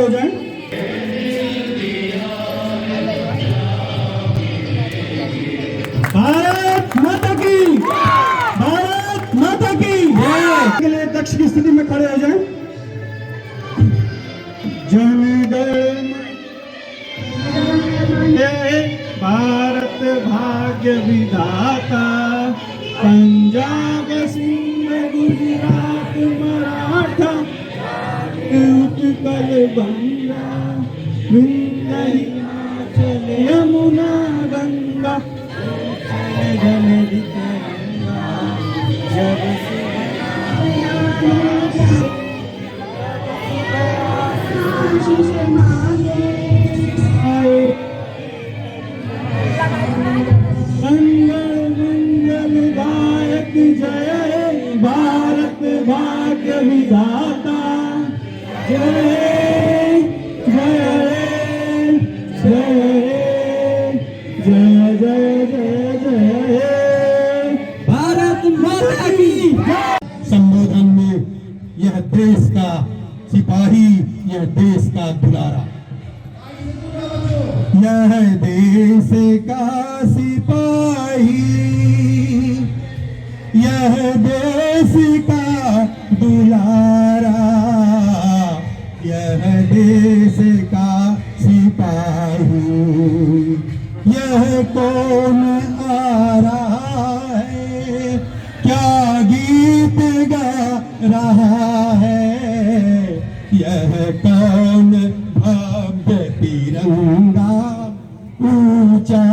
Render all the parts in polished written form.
हो जाएं। भारत माता की, भारत माता की जय। के लिए दक्ष की स्थिति में खड़े हो जाएं। जनगण भारत भाग्य विधाता, पंजाब सिंध गुजरात मराठा, उत्कल बंगा, विंध्य हिमाचल यमुना गंगा, जननी तरंगा, जब मंगलदायक जय भारत भाग्य विधाता, जय जय जय जय जय जय जय भारत माता की। संबोधन में यह देश का सिपाही, यह देश का दुलारा, यह देश का सिपाही, यह देश का दुलारा, यह देश का सिपाही, यह कौन आ रहा है, क्या गीत गा रहा है, यह कौन भव्य तिरंगा ऊंचा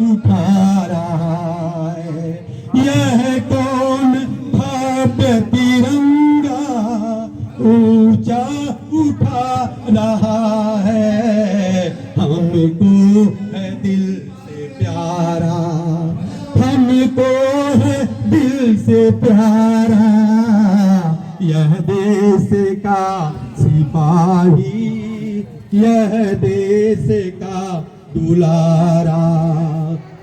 उठा रहा है, यह कौन भव्य तिरंगा ऊंचा उठा रहा है। हमको है दिल से प्यारा, हमको है दिल से प्यारा, यह देश का सिपाही, यह देश का दुलारा,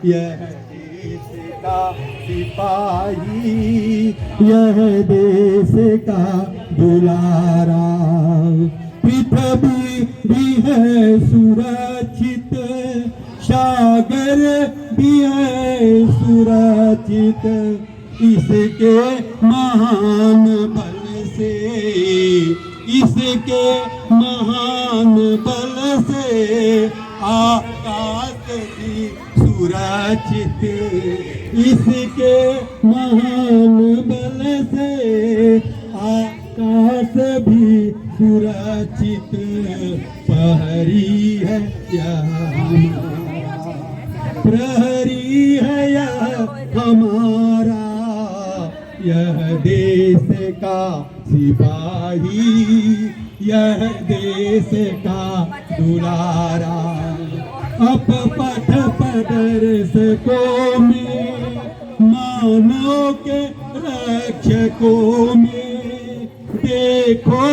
यह देश का सिपाही, यह देश का दुलारा। पृथ्वी भी है सुरक्षित, सागर भी है सुरक्षित, इसके महान बल से, इसके महान बल से आकाश भी सुरक्षित, इसके महान बल से आकाश भी सुरक्षित। प्रहरी है यह हमारा, प्रहरी है यह हमारा, यह देश का सिपाही, यह देश का दुलारा। अप पथ प्रदर्शकों में, मानव के रक्षकों में, देखो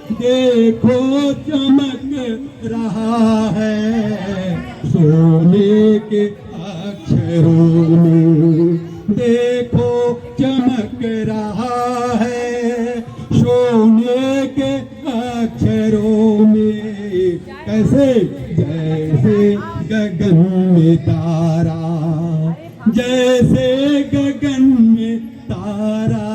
देखो चमक रहा है सोने के अक्षरों में, देखो चमक रहा है सोने के अक्षरों में। कैसे? जैसे गगन में तारा, जैसे गगन में तारा,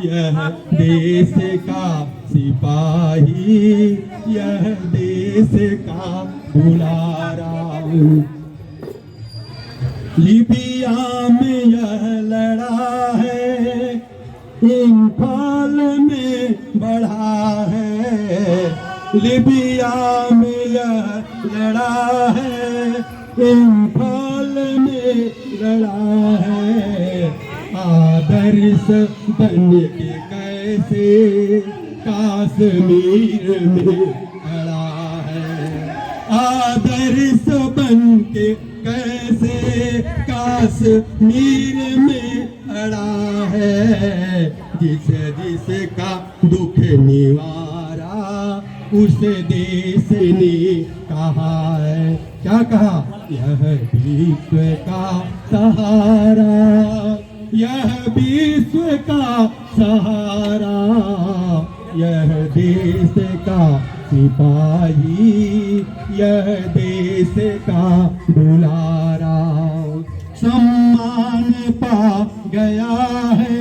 यह देश का सिपाही, यह देश का दुलारा। लिबिया में यह लड़ा है, इंफाल में बढ़ा है, लिबिया में यह लड़ा है, इंफाल में लड़ा है। आदर्श बन के कैसे कश्मीर में खड़ा है, आदर्श बन के कैसे कश्मीर में अड़ा है। जिस जिसका दुख निवारा उस देश ने कहा है, क्या कहा? यह विश्व का सहारा, यह विश्व का सहारा, यह देश का सिपाही यह देश का दुलारा सम्मान पा गया है,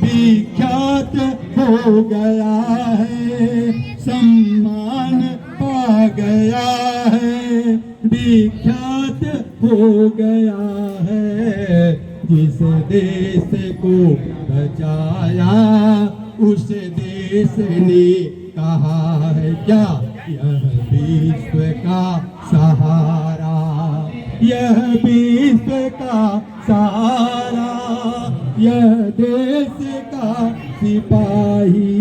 विख्यात हो गया है, सम्मान पा गया है, विख्यात हो गया है। जिस देश को बचाया उस देश ने कहा है क्या, यह विश्व का सहारा, यह विश्व का सहारा, यह देश का सिपाही,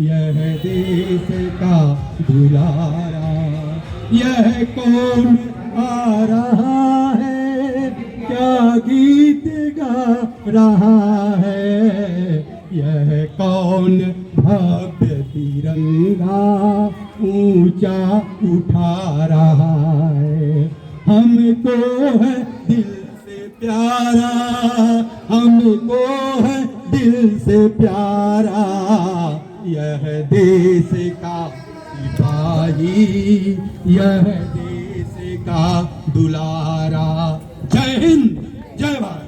यह देश का दुलारा। यह कौन आ रहा है, क्या गीत गा रहा है, यह कौन भव्य तिरंगा ऊंचा उठा रहा है। हमको है दिल से प्यारा, हमको है दिल से प्यारा, यह देश का सिपाही, यह देश का दुलारा। जय हिंद, जय भारत।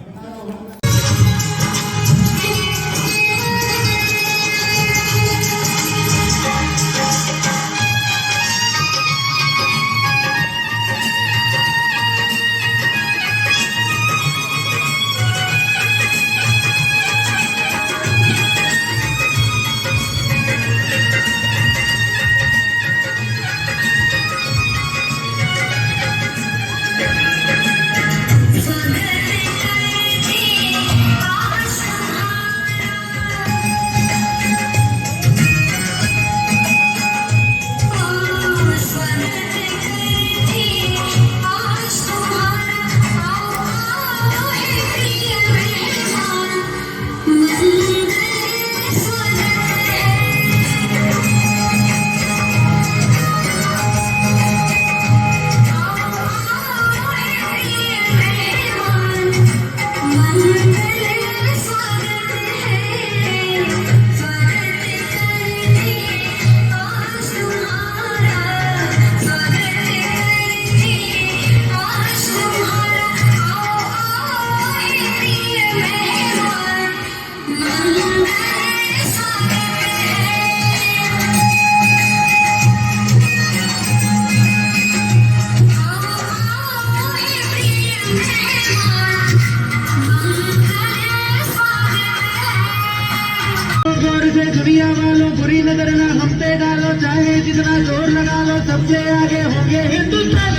दुनिया वालों बुरी नजर ना हम पे डालो, चाहे जितना जोर लगा लो सबसे आगे होंगे हिंदुस्तान।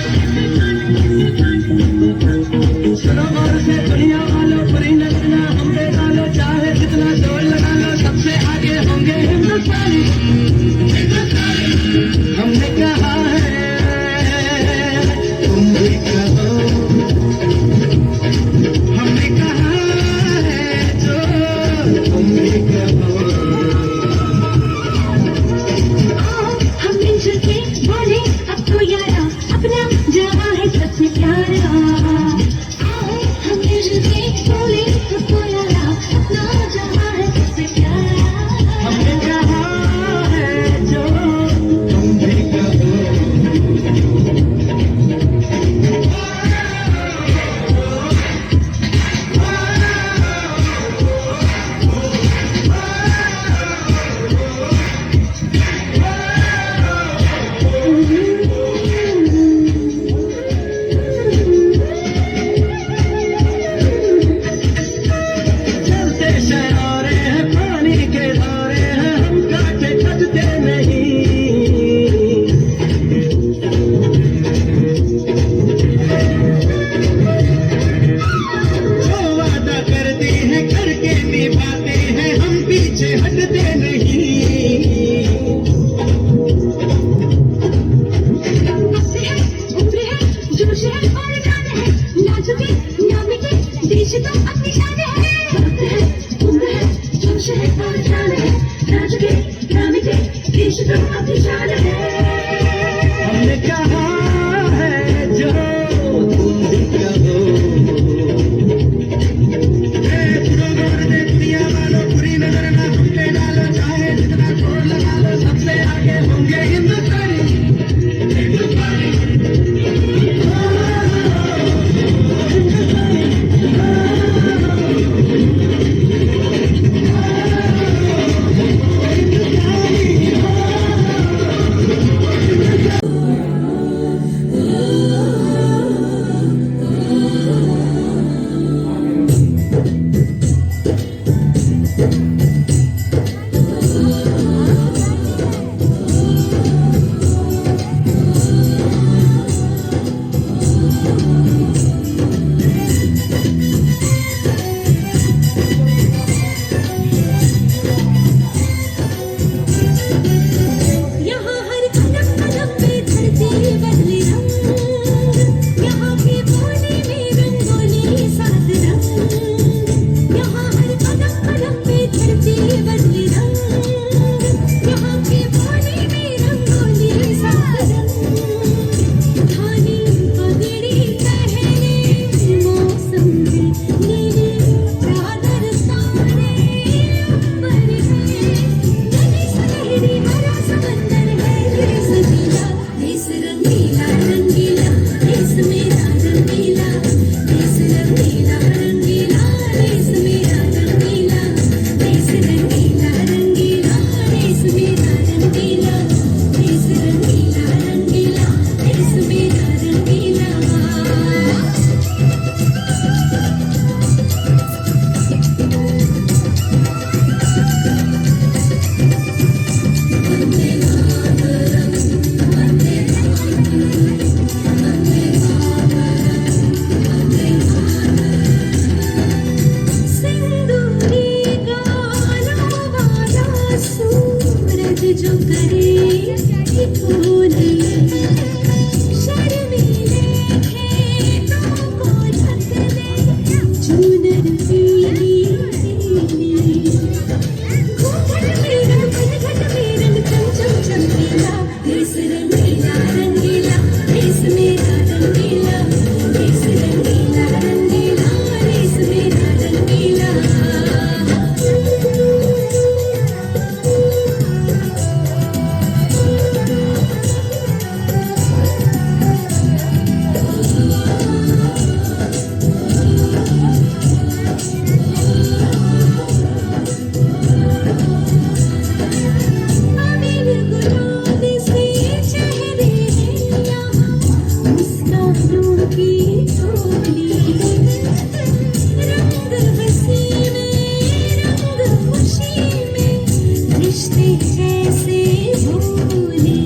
सुनो गौर से दुनिया वालों बुरी नजर ना हम पे डालो, चाहे जितना जोर लगा लो सबसे आगे होंगे हिंदुस्तानी। हमने कहा है तुम भी कहो, हमने कहा है जो तुम भी कहो। हमने कहा है जो तुम भी कहो। दुनिया वालों बुरी नजर ना हम पे डालो, चाहे जितना जोर लगा लो सबसे आगे होंगे। चूनर पीली पीली, घूंघट में रंग घनघट में रंग चम चम चमकीला, देश रंगीला रंगीला, देश मेरा रंगीला, देश रंगीला रंगीला, देश मेरा रंगीला। अबीर गुलाब से चेहरे हैं यहाँ, मुस्कानों की टोली, रंग हंसी में रंग खुशी में, रिश्ते जैसे भोले,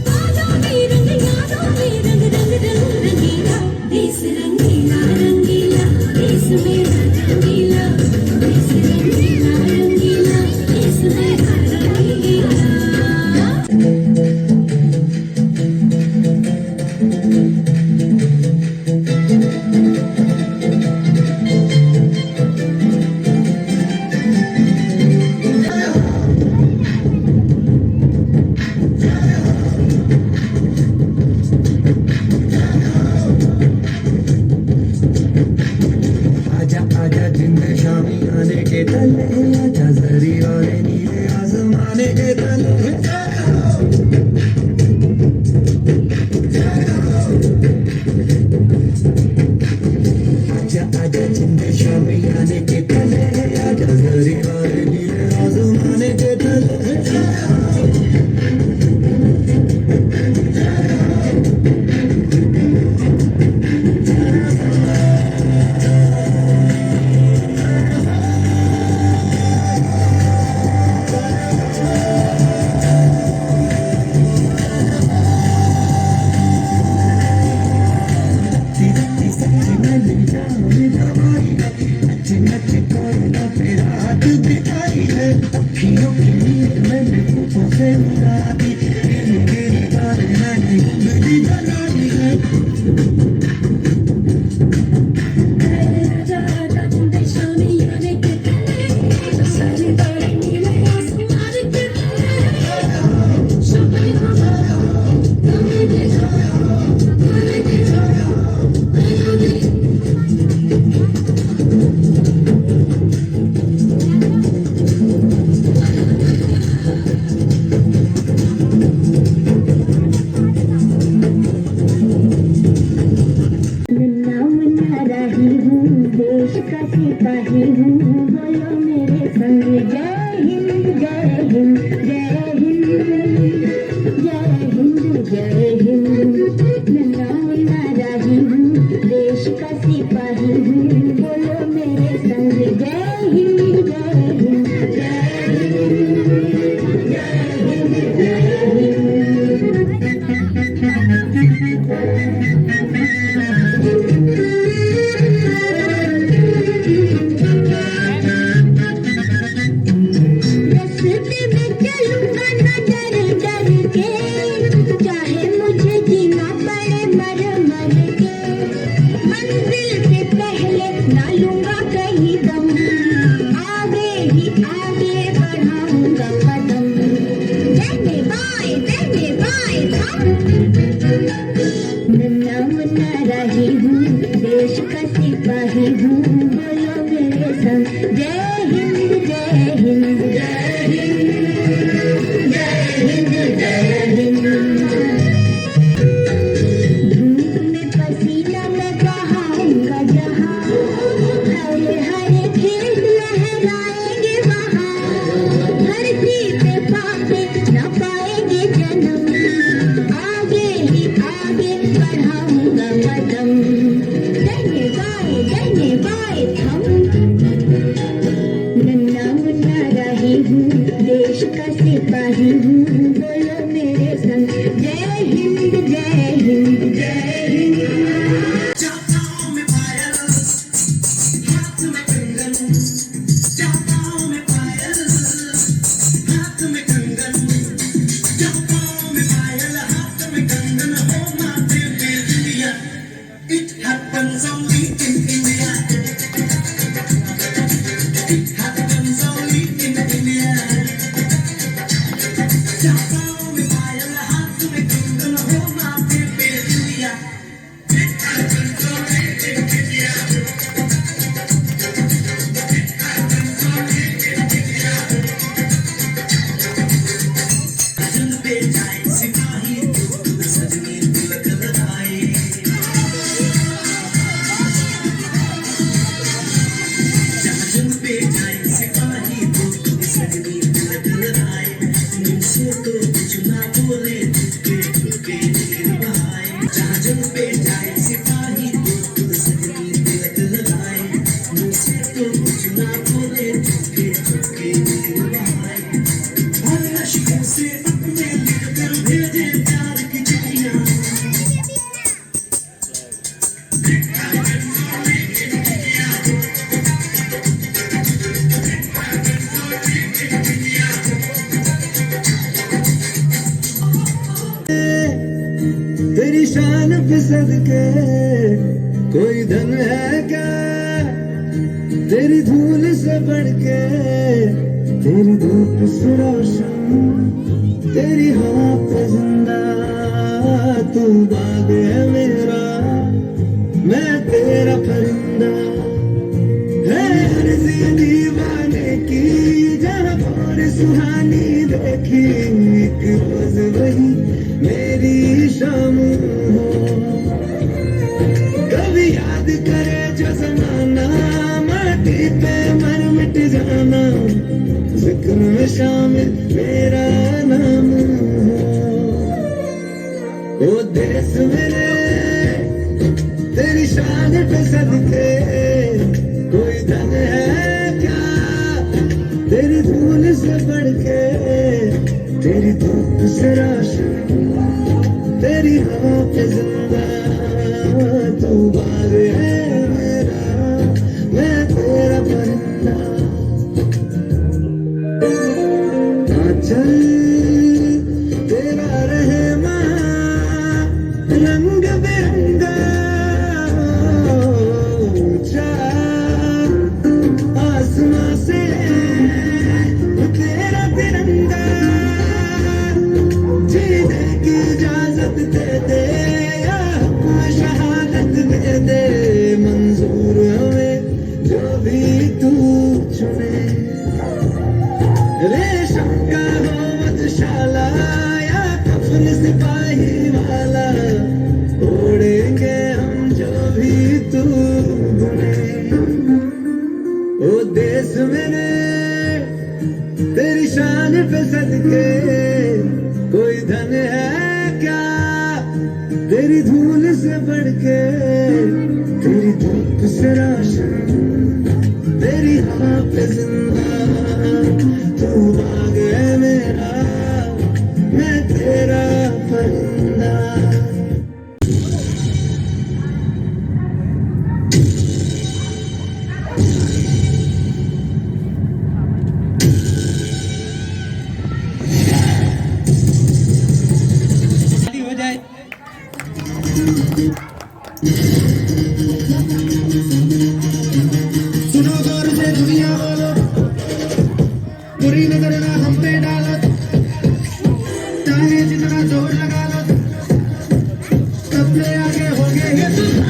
यादों में रंग रंग रंग रंगीला, देश रंगीला रंगीला, देश मेरा रंगीला, देश रंगीला रंगीला, देश मेरा रंगीला। आजा आजा जिंद शामी आने के तले, आजा जरी वाले नीले आसमाने के तले। आजा आजा जिंद शामी आने के तले, आजा जरी वाले नीले आसमाने के तले। नन्ना मुन्ना राही हूँ, देश का सिपाही हूँ, बोलो मेरे संग जय हिंद जय हिंद जय हिंद जय हिंद जय हिंद। नन्ना मुन्ना राही हूँ, देश का सिपाही हूँ, बोलो मेरे संग जय हिंद जय हिंद जय हिंद जय रास्ते में चलूंगा न डर डर के, चाहे मुझे जीना पड़े मर मर के, मंजिल से पहले ना लूंगा कहीं दम, आगे ही आगे बढ़ाऊंगा कदम, देने बाएं थम। नन्ना मुन्ना राही हूँ, देश का सिपाही हूँ, बोलो मेरे संग जय हिंद जय हिंद जय हिंद जय हिंद जय हिंद। धूप में पसीना मैं बहाऊंगा जहाँ, हरे हरे खेत लहराएंगे वहाँ, धरती पे पापे न पाएंगे जन्म, आगे ही आगे बढ़ाऊंगा कदम, देने बाएं थम। नन्ना मुन्ना राही हूँ, देश का सिपाही हूँ, बोलो मेरे संग जय हिंद जय हिंद जय हिंद। जाताओं में पायल, हाथ में कंगन, जाताओं में पायल, हाथ में कंगन, जाताओं में पायल, हाथ में कंगन, हो माथे पे बिंदिया। It happens only in India. सदके कोई धन है क्या तेरी धूल से बढ़ के, तेरी धूप से रोशन तेरी हवा पे जिंदा, तू बाग है मेरा मैं तेरा परिंदा, है अर्ज़ी दीवाने की जहाँ और सुहानी देखी, एक रोज वही मेरी शाम हो, कभी याद करे जो ज़माना माटी पे मर मिट जाना, जिक्र में शामिल मेरा नाम हो, ओ देश मेरे तेरी शान पे सदके कोई धन है क्या तेरी धूल से बढ़ के, तेरी धूप से रोशन तेरी हवा पे जिंदा, तू बाग है मेरा मैं तेरा परिंदा, चल तेरा रहमा रंग बिरंगा ऊंचा आसमां से तेरा तिरंगा, जीने की इजाजत दे दे या शहादत दे दे, मंजूर हमें जो भी तू चुने, रेशम का हो मधुशाला या कफन सिपाही वाला, ओढ़ेंगे हम जो भी तू बुने, ओ देश मेरे तेरी शान पे सदके कोई धन है क्या तेरी धूल से बढ़ के, तेरी धूप से रोशन तेरी हवा पे जिंदा, तू बाग है मेरा मैं तेरा परिंदा। हो जाए सुनो गौर से दुनिया वालों, बुरी नजर ना हम पे डालो, चाहे जितना जोर लगा लो सबसे आगे होंगे ये तुम।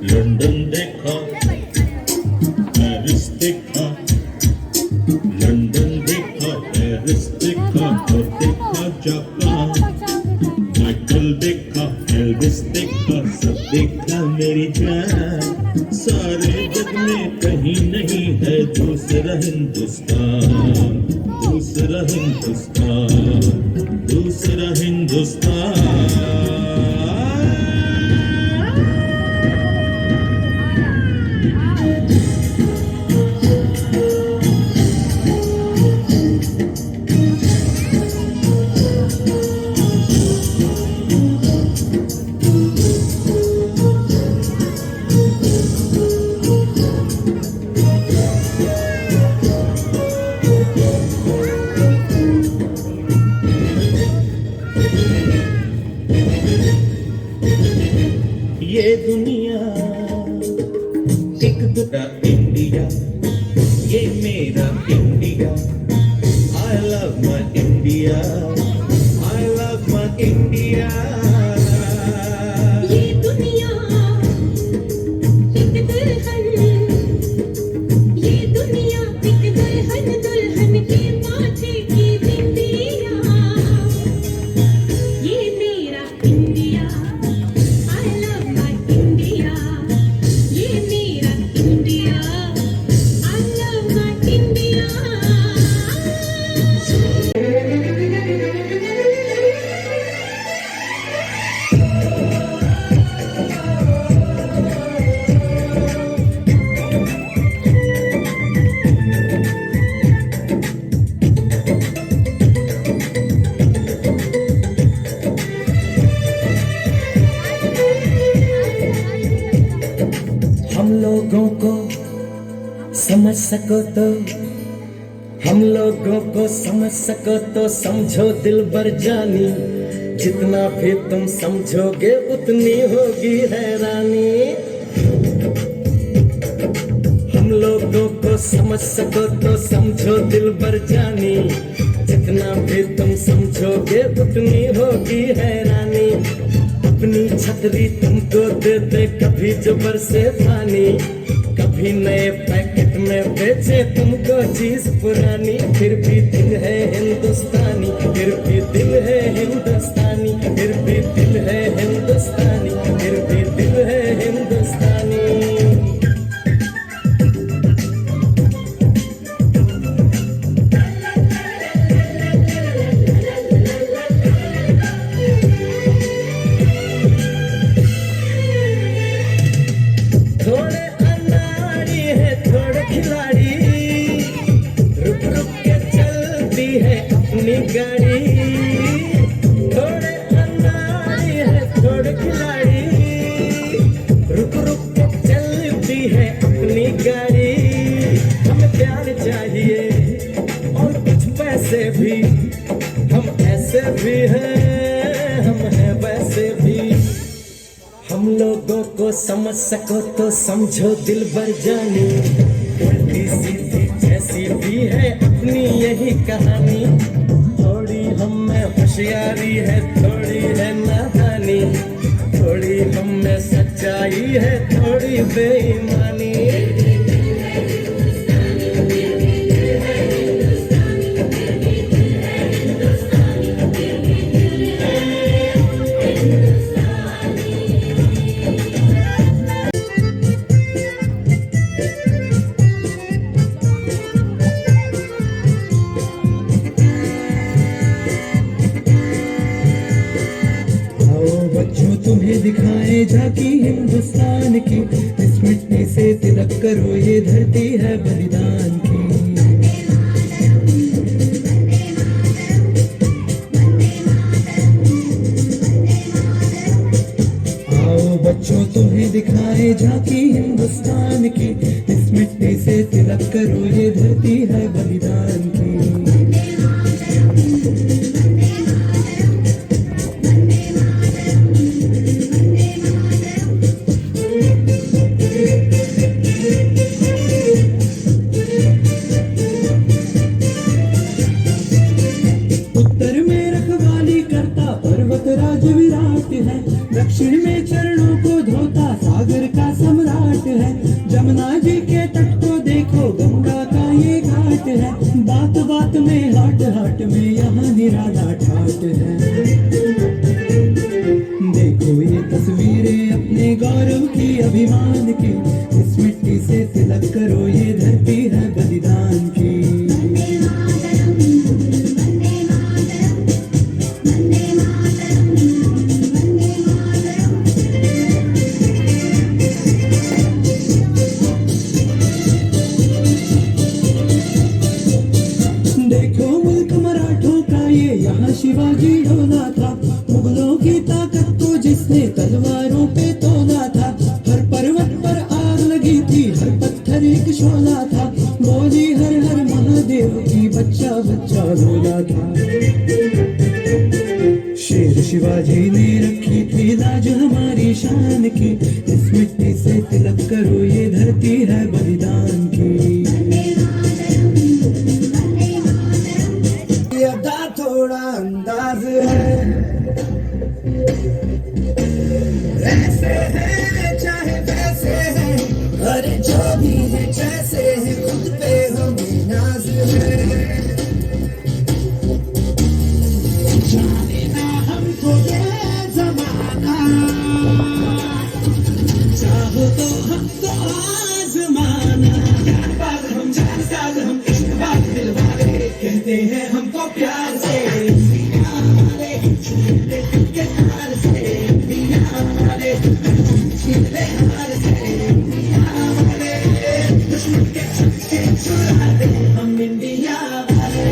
लंदन देखा, पेरिस देखा, लंदन देखा, पेरिस देखा और देखा जापान, माइकल देखा, एल्विस देखा, सब देखा मेरी जान, सारे जग में कहीं नहीं है दूसरा हिंदुस्तान, दूसरा हिंदुस्तान, दूसरा हिंदुस्तान। ये दुनिया एक दूसरा इंडिया, ये मेरा India. I love my India, I love my India। ये दुनिया एक दुल्हन, ये दुनिया एक दुल्हन, दुल्हन के माथे की बिंदिया। ये मेरा India, I love my India। ये मेरा India, I love my India। हम लोगों को समझ सको तो, हम लोगों को समझ सको तो समझो दिलबर जानी। जितना भी तुम समझोगे उतनी होगी हैरानी। हम लोगों को समझ सको तो समझो दिलबर जानी। जितना भी तुम समझोगे उतनी होगी हैरानी। अपनी छतरी तुमको दे दे कभी जो बरसे पानी, कभी नए पैकेट में बेचे तुमको चीज पुरानी। फिर भी दिल है हिंदुस्तानी, फिर भी दिल है हिंदुस्तानी, फिर भी दिल है हिंदुस्तानी, फिर भी दिल है हिंदुस्तानी। थोड़े अनाड़ी है थोड़े खिलाड़ी, रुक रुक के चलती है अपनी गाड़ी। थोड़े अनाड़ी है थोड़े खिलाड़ी, रुक रुक के चलती है अपनी गाड़ी। हमें प्यार चाहिए और कुछ पैसे भी, हम ऐसे भी हैं, हम हैं वैसे भी। हम लोगों को समझ सको तो समझो दिलबर जानी। उल्टी सीधी जैसी भी है अपनी यही कहानी। थोड़ी हम में होशियारी है, थोड़ी है नादानी। थोड़ी हम में सच्चाई है, थोड़ी बेईमानी। बच्चों तुम्हें दिखाए झांकी हिंदुस्तान की। इस मिट्टी से तिलक करो ये धरती है बलिदान की। आओ बच्चों तुम्हें दिखाए झांकी हिंदुस्तान की। इस मिट्टी से तिलक करो ये धरती है बलिदान की। उत्तर में रखवाली करता पर्वत राज विराट है। दक्षिण में चरणों को धोता सागर का सम्राट है। जमुना जी के तट को देखो गंगा का ये घाट है। बात बात में हाट हाट में यहाँ निराला ठाट है। देखो ये तस्वीरें अपने गौरव की अभिमान की। इस मिट्टी से तिलक करो ये धरती है बलिदान की। देखो मुल्क मराठों का ये यहाँ शिवाजी डोला था। मुगलों की ताकत को जिसने तलवारों पे तोला था। हर पर्वत पर आग लगी थी, हर पत्थर एक शोला था। तो आजमाना। जानबाज हम जानसाज हम इश्कबाज दिलवाले, कहते हैं हमको प्यार से पिया वाले, छूटे के हार से पिया वाले, छूटे हार से पिया वाले, दुश्मन के छक्के छुड़ा दे हम इंडिया वाले,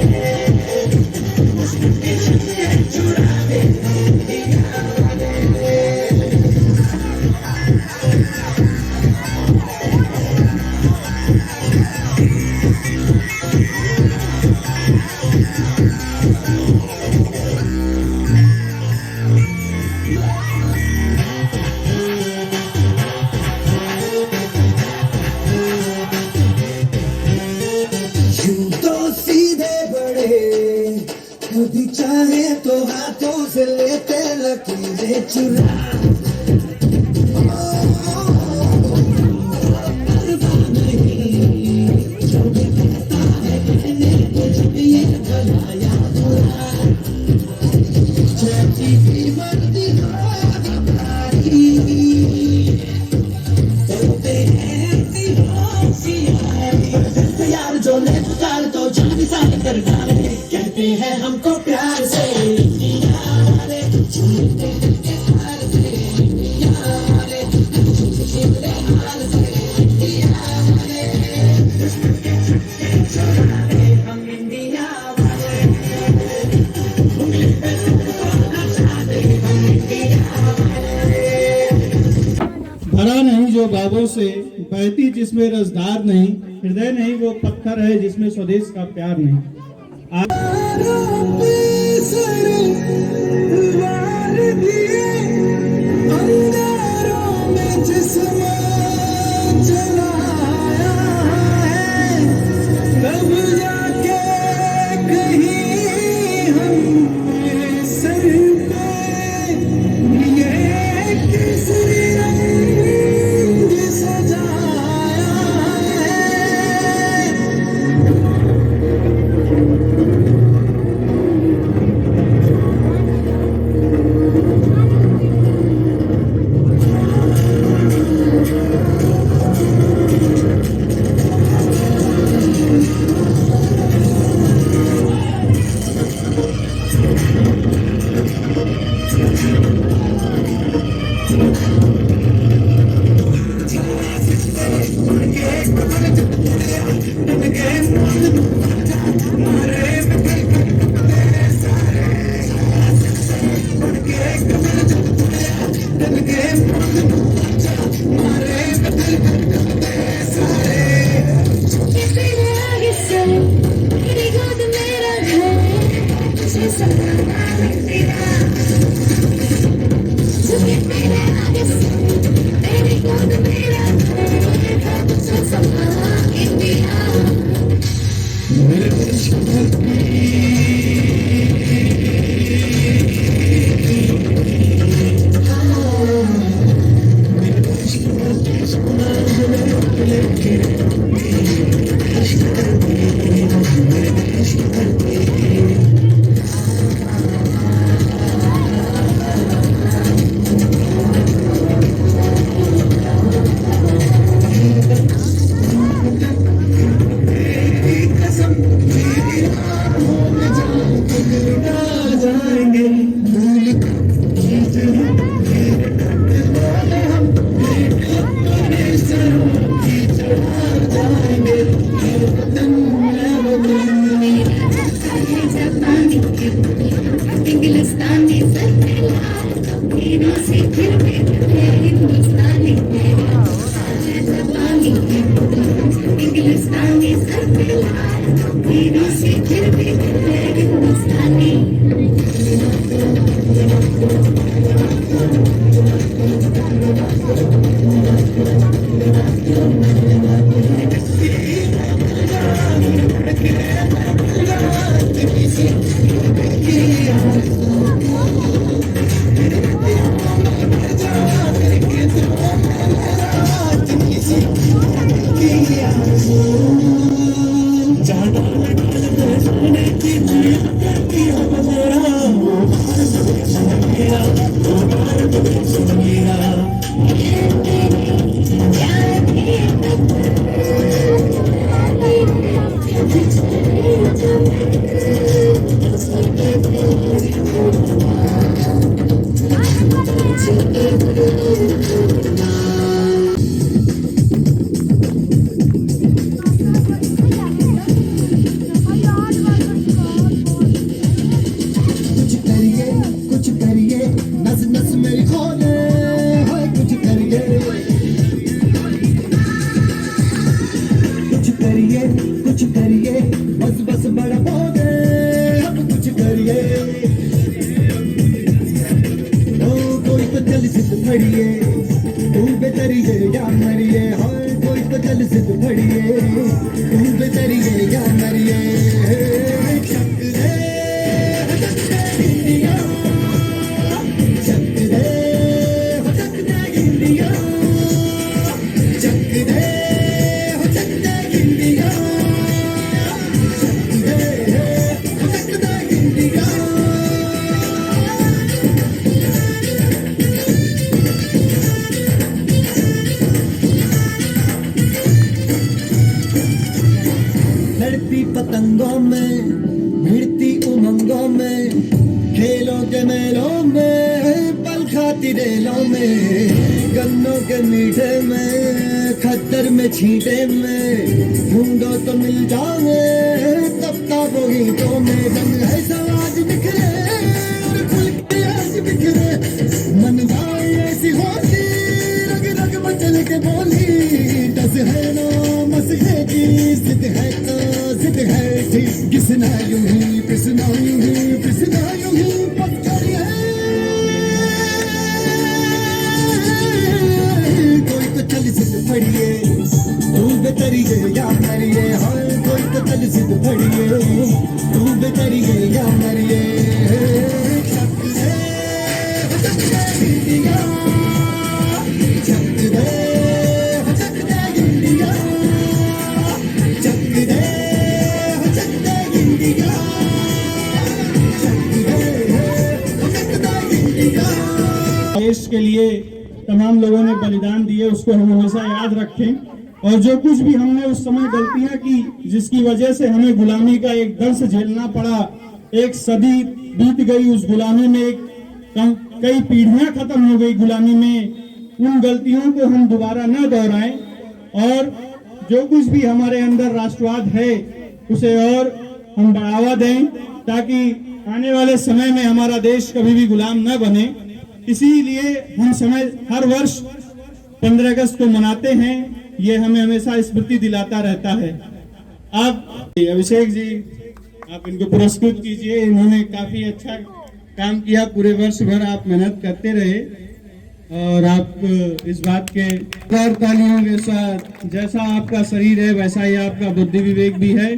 दुश्मन के छक्के छुड़ा दे हम इंडिया वाले। यूं तो सीधे बड़े, कभी चाहे तो हाथों से लेते लकीरें चुरा। परवाह नहीं, जो भी कहता है कहने को, जब ये भलाया बुरा, जैसी भी मर्जी हो हमारी, करते हैं ऐसी होशियारी। यार जो ले पुकार तो जान साथ कर डाले, कहते हैं हमको प्यार से पिया वाले, छूटे के हार से पिया वाले, छूटे हार से पिया वाले, दुश्मन के छक्के छुड़ा दे हम इंडिया वाले, उंगली पे तुमको नचा दे हम इंडिया वाले। भरा नहीं जो बाबों से, बहती जिसमें रसदार नहीं, हृदय नहीं वो पत्थर है जिसमें स्वदेश का प्यार नहीं। इंग्लिस्तानी से फिर हिंदुस्तानी इंग्लिस्तानी से फिर हिंदुस्तानी Yeah. बेतरिए या मरिए, हाय कोई तो चल सिद्ध फड़िए, तू बेतरिए या मरिए। चक दे इंडिया, चक दे इंडिया, चक दे इंडिया, चक दे इंडिया। लड़ती पतंगों में, भिड़ती उमंगों में, खेलों के मेलों में, पल खाती रेलों में, गन्नों के मीठे में, खद्दर में छींटे में, ढूंढो तो मिल जाओगे तब तक वो गीतों में। रंग है समाज बिखरे और खुल के आज बिखरे, मन जाए ऐसी होती रग रग मचल के बोली। डस है ना मस है की जिद है तो जिद है ठीक, किसना यूं ही पिसना यूं ही पिसना यूं ही पत्थर है। कोई तो चल जिद फड़िए, तू बेतरिए या मरिए, हाय कोई तो चल जिद फड़िए, तू बेतरिए या मरिए। चक दे इंडिया, चक दे इंडिया, चक दे इंडिया, चक दे इंडिया। देश के लिए तमाम लोगों ने बलिदान दिए, उसको हम हमेशा याद रखें। और जो कुछ भी हमने उस समय गलतियां की, जिसकी वजह से हमें गुलामी का एक दर्द झेलना पड़ा, एक सदी बीत गई उस गुलामी में, कई पीढ़ियां खत्म हो गई गुलामी में, उन गलतियों को हम दोबारा न दोहराएं। और जो कुछ भी हमारे अंदर राष्ट्रवाद है उसे और हम बढ़ावा दें, ताकि आने वाले समय में हमारा देश कभी भी गुलाम न बने। इसीलिए हम समय हर वर्ष 15 अगस्त को मनाते हैं, ये हमें हमेशा स्मृति दिलाता रहता है। आप अभिषेक जी, आप इनको पुरस्कृत कीजिए। इन्होंने काफी अच्छा काम किया, पूरे वर्ष भर आप मेहनत करते रहे और आप इस बात के तालियों के साथ, जैसा आपका शरीर है वैसा ही आपका बुद्धि विवेक भी है।